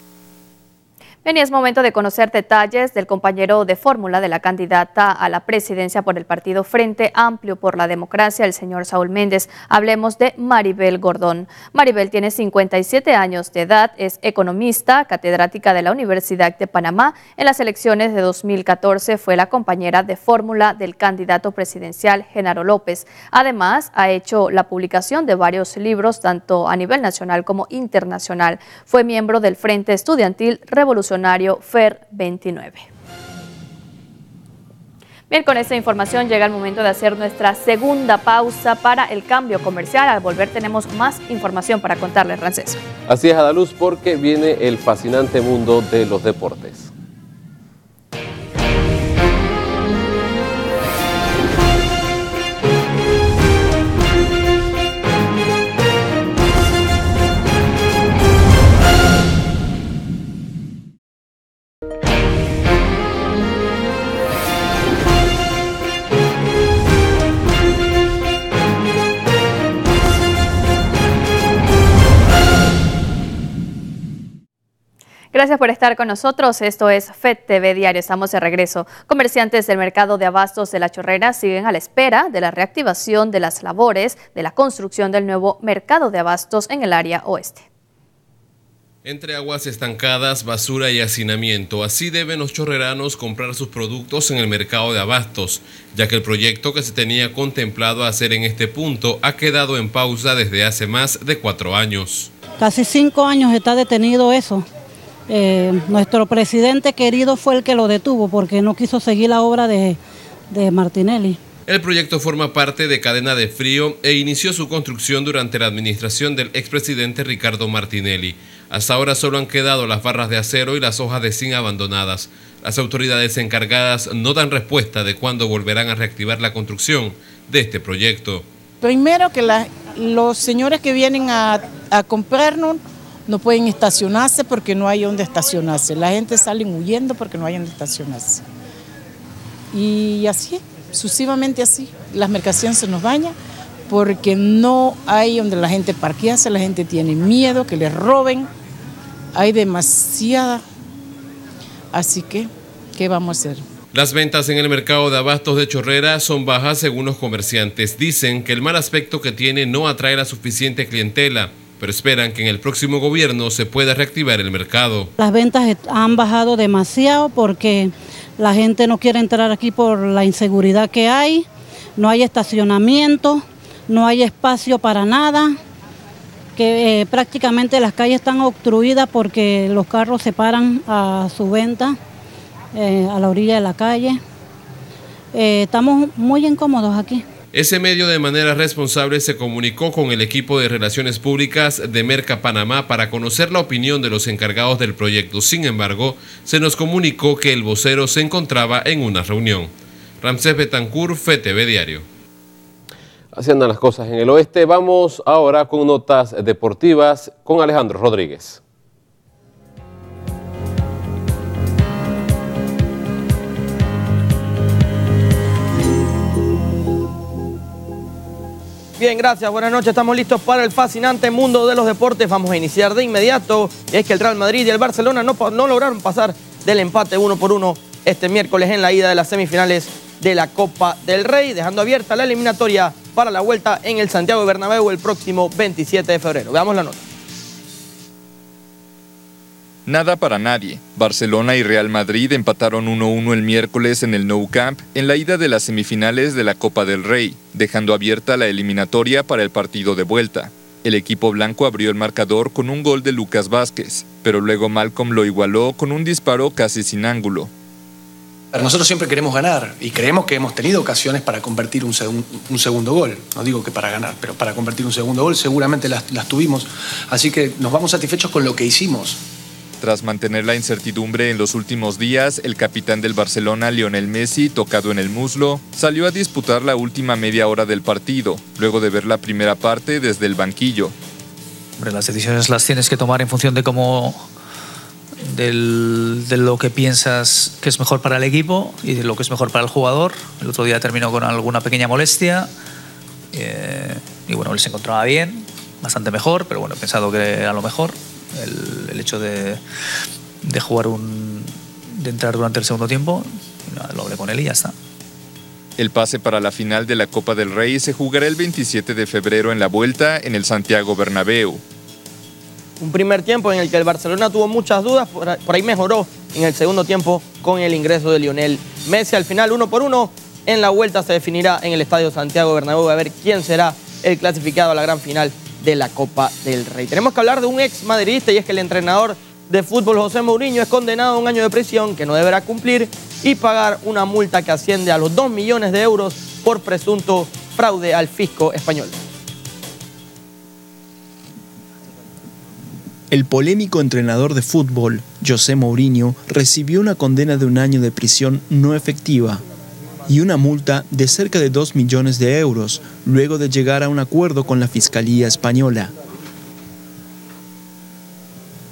Bien, y es momento de conocer detalles del compañero de fórmula de la candidata a la presidencia por el partido Frente Amplio por la Democracia, el señor Saúl Méndez. Hablemos de Maribel Gordón. Maribel tiene 57 años de edad, es economista, catedrática de la Universidad de Panamá. En las elecciones de 2014 fue la compañera de fórmula del candidato presidencial Genaro López. Además, ha hecho la publicación de varios libros, tanto a nivel nacional como internacional. Fue miembro del Frente Estudiantil Revolucionario FER 29. Bien, con esta información llega el momento de hacer nuestra segunda pausa para el cambio comercial. Al volver tenemos más información para contarles, Rancés. Así es, Adaluz, porque viene el fascinante mundo de los deportes. Gracias por estar con nosotros. Esto es FED TV Diario. Estamos de regreso. Comerciantes del mercado de abastos de La Chorrera siguen a la espera de la reactivación de las labores de la construcción del nuevo mercado de abastos en el área oeste. Entre aguas estancadas, basura y hacinamiento, así deben los chorreranos comprar sus productos en el mercado de abastos, ya que el proyecto que se tenía contemplado hacer en este punto ha quedado en pausa desde hace más de 4 años. Casi 5 años está detenido eso. Nuestro presidente querido fue el que lo detuvo porque no quiso seguir la obra de Martinelli. El proyecto forma parte de Cadena de Frío e inició su construcción durante la administración del expresidente Ricardo Martinelli. Hasta ahora solo han quedado las barras de acero y las hojas de zinc abandonadas. Las autoridades encargadas no dan respuesta de cuándo volverán a reactivar la construcción de este proyecto. Primero que los señores que vienen a comprarnos no pueden estacionarse porque no hay donde estacionarse. La gente sale huyendo porque no hay donde estacionarse. Y así, sucesivamente así. Las mercancías se nos dañan porque no hay donde la gente parquearse, la gente tiene miedo que les roben. Hay demasiada. Así que, ¿qué vamos a hacer? Las ventas en el mercado de abastos de Chorrera son bajas según los comerciantes. Dicen que el mal aspecto que tiene no atrae la suficiente clientela, pero esperan que en el próximo gobierno se pueda reactivar el mercado. Las ventas han bajado demasiado porque la gente no quiere entrar aquí por la inseguridad que hay, no hay estacionamiento, no hay espacio para nada, que prácticamente las calles están obstruidas porque los carros se paran a su venta a la orilla de la calle. Estamos muy incómodos aquí. Ese medio de manera responsable se comunicó con el equipo de Relaciones Públicas de Merca Panamá para conocer la opinión de los encargados del proyecto. Sin embargo, se nos comunicó que el vocero se encontraba en una reunión. Ramsés Betancourt, FED TV Diario. Así andan las cosas en el oeste. Vamos ahora con notas deportivas con Alejandro Rodríguez. Bien, gracias. Buenas noches. Estamos listos para el fascinante mundo de los deportes. Vamos a iniciar de inmediato. Es que el Real Madrid y el Barcelona no lograron pasar del empate 1-1 este miércoles en la ida de las semifinales de la Copa del Rey, dejando abierta la eliminatoria para la vuelta en el Santiago Bernabéu el próximo 27 de febrero. Veamos la nota. Nada para nadie. Barcelona y Real Madrid empataron 1-1 el miércoles en el Nou Camp en la ida de las semifinales de la Copa del Rey, dejando abierta la eliminatoria para el partido de vuelta. El equipo blanco abrió el marcador con un gol de Lucas Vázquez, pero luego Malcolm lo igualó con un disparo casi sin ángulo. Nosotros siempre queremos ganar y creemos que hemos tenido ocasiones para convertir un segundo gol. No digo que para ganar, pero para convertir un segundo gol seguramente las tuvimos. Así que nos vamos satisfechos con lo que hicimos. Tras mantener la incertidumbre en los últimos días, el capitán del Barcelona, Lionel Messi, tocado en el muslo, salió a disputar la última media hora del partido, luego de ver la primera parte desde el banquillo. Hombre, las decisiones las tienes que tomar en función de de lo que piensas que es mejor para el equipo y de lo que es mejor para el jugador. El otro día terminó con alguna pequeña molestia y bueno, él se encontraba bien, bastante mejor, pero bueno, he pensado que era lo mejor el hecho de entrar durante el segundo tiempo. Lo hablé con él y ya está. El pase para la final de la Copa del Rey se jugará el 27 de febrero en la vuelta en el Santiago Bernabéu. Un primer tiempo en el que el Barcelona tuvo muchas dudas, por ahí mejoró en el segundo tiempo con el ingreso de Lionel Messi. Al final, 1-1, en la vuelta se definirá en el Estadio Santiago Bernabéu a ver quién será el clasificado a la gran final de la Copa del Rey. Tenemos que hablar de un ex madridista, y es que el entrenador de fútbol José Mourinho es condenado a 1 año de prisión que no deberá cumplir y pagar una multa que asciende a los 2 millones de euros por presunto fraude al fisco español. El polémico entrenador de fútbol, José Mourinho, recibió una condena de 1 año de prisión no efectiva y una multa de cerca de 2 millones de euros, luego de llegar a un acuerdo con la Fiscalía española.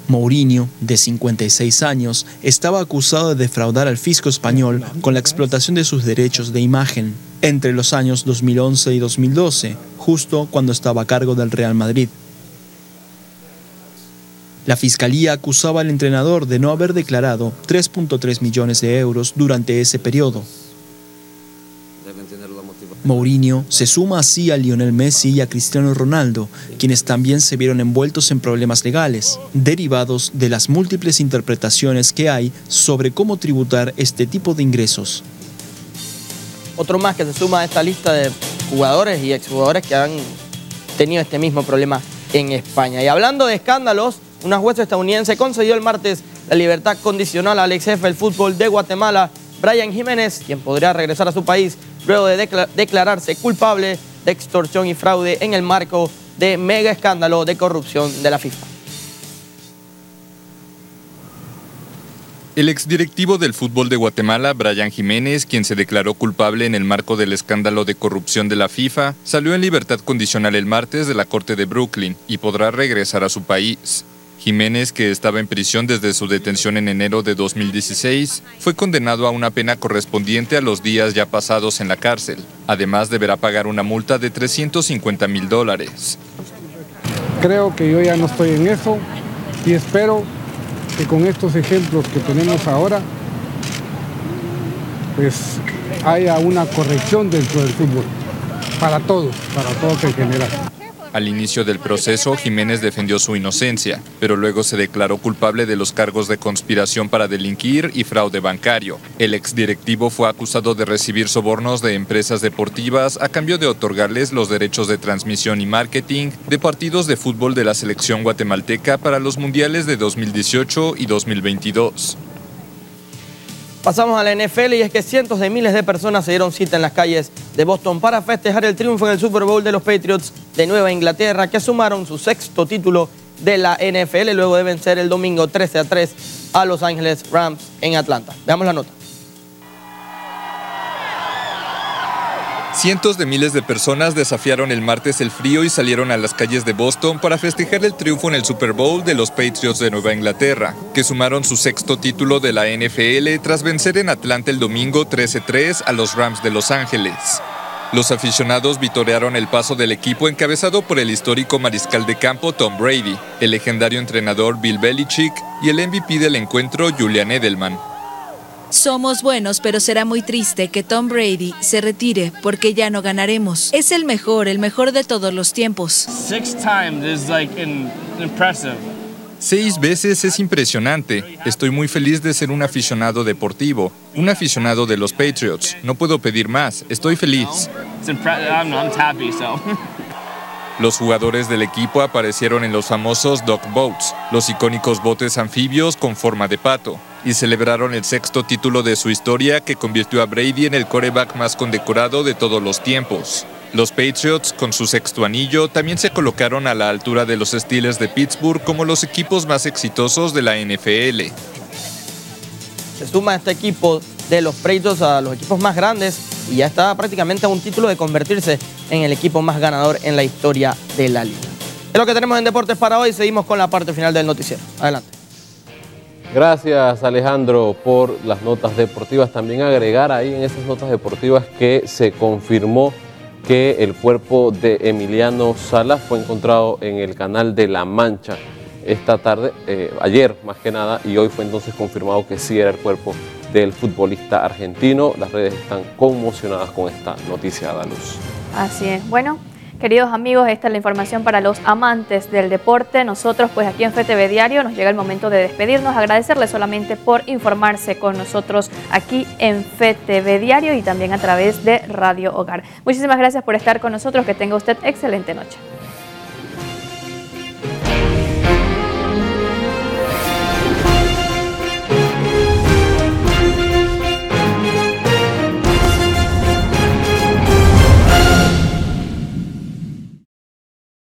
Mourinho, de 56 años, estaba acusado de defraudar al fisco español con la explotación de sus derechos de imagen entre los años 2011 y 2012, justo cuando estaba a cargo del Real Madrid. La Fiscalía acusaba al entrenador de no haber declarado 3.3 millones de euros durante ese periodo. Mourinho se suma así a Lionel Messi y a Cristiano Ronaldo, quienes también se vieron envueltos en problemas legales, derivados de las múltiples interpretaciones que hay sobre cómo tributar este tipo de ingresos. Otro más que se suma a esta lista de jugadores y exjugadores que han tenido este mismo problema en España. Y hablando de escándalos, una jueza estadounidense concedió el martes la libertad condicional al ex jefe del fútbol de Guatemala, Brian Jiménez, quien podría regresar a su país luego de declararse culpable de extorsión y fraude en el marco de mega escándalo de corrupción de la FIFA. El exdirectivo del fútbol de Guatemala, Brian Jiménez, quien se declaró culpable en el marco del escándalo de corrupción de la FIFA, salió en libertad condicional el martes de la Corte de Brooklyn y podrá regresar a su país. Jiménez, que estaba en prisión desde su detención en enero de 2016, fue condenado a una pena correspondiente a los días ya pasados en la cárcel. Además, deberá pagar una multa de $350,000. Creo que yo ya no estoy en eso y espero que con estos ejemplos que tenemos ahora, pues haya una corrección dentro del fútbol, para todos en general. Al inicio del proceso, Jiménez defendió su inocencia, pero luego se declaró culpable de los cargos de conspiración para delinquir y fraude bancario. El exdirectivo fue acusado de recibir sobornos de empresas deportivas a cambio de otorgarles los derechos de transmisión y marketing de partidos de fútbol de la selección guatemalteca para los mundiales de 2018 y 2022. Pasamos a la NFL y es que cientos de miles de personas se dieron cita en las calles de Boston para festejar el triunfo en el Super Bowl de los Patriots de Nueva Inglaterra, que sumaron su 6º título de la NFL luego de vencer el domingo 13-3 a Los Ángeles Rams en Atlanta. Veamos la nota. Cientos de miles de personas desafiaron el martes el frío y salieron a las calles de Boston para festejar el triunfo en el Super Bowl de los Patriots de Nueva Inglaterra, que sumaron su 6º título de la NFL tras vencer en Atlanta el domingo 13-3 a los Rams de Los Ángeles. Los aficionados vitorearon el paso del equipo encabezado por el histórico mariscal de campo Tom Brady, el legendario entrenador Bill Belichick y el MVP del encuentro Julian Edelman. Somos buenos, pero será muy triste que Tom Brady se retire porque ya no ganaremos. Es el mejor de todos los tiempos. 6 times is impressive. 6 veces es impresionante. Estoy muy feliz de ser un aficionado deportivo, un aficionado de los Patriots. No puedo pedir más. Estoy feliz. Los jugadores del equipo aparecieron en los famosos Dog Boats, los icónicos botes anfibios con forma de pato, y celebraron el 6º título de su historia que convirtió a Brady en el quarterback más condecorado de todos los tiempos. Los Patriots, con su sexto anillo, también se colocaron a la altura de los Steelers de Pittsburgh como los equipos más exitosos de la NFL. Se suma este equipo de los Patriots a los equipos más grandes y ya está prácticamente a un título de convertirse en el equipo más ganador en la historia de la liga. Es lo que tenemos en Deportes para hoy. Seguimos con la parte final del noticiero. Adelante. Gracias, Alejandro, por las notas deportivas. También agregar ahí en esas notas deportivas que se confirmó que el cuerpo de Emiliano Sala fue encontrado en el Canal de la Mancha esta tarde, ayer más que nada, y hoy fue entonces confirmado que sí era el cuerpo del futbolista argentino. Las redes están conmocionadas con esta noticia a la luz. Así es. Bueno, queridos amigos, esta es la información para los amantes del deporte. Nosotros, pues aquí en FTV Diario, nos llega el momento de despedirnos, agradecerles solamente por informarse con nosotros aquí en FTV Diario y también a través de Radio Hogar. Muchísimas gracias por estar con nosotros, que tenga usted excelente noche.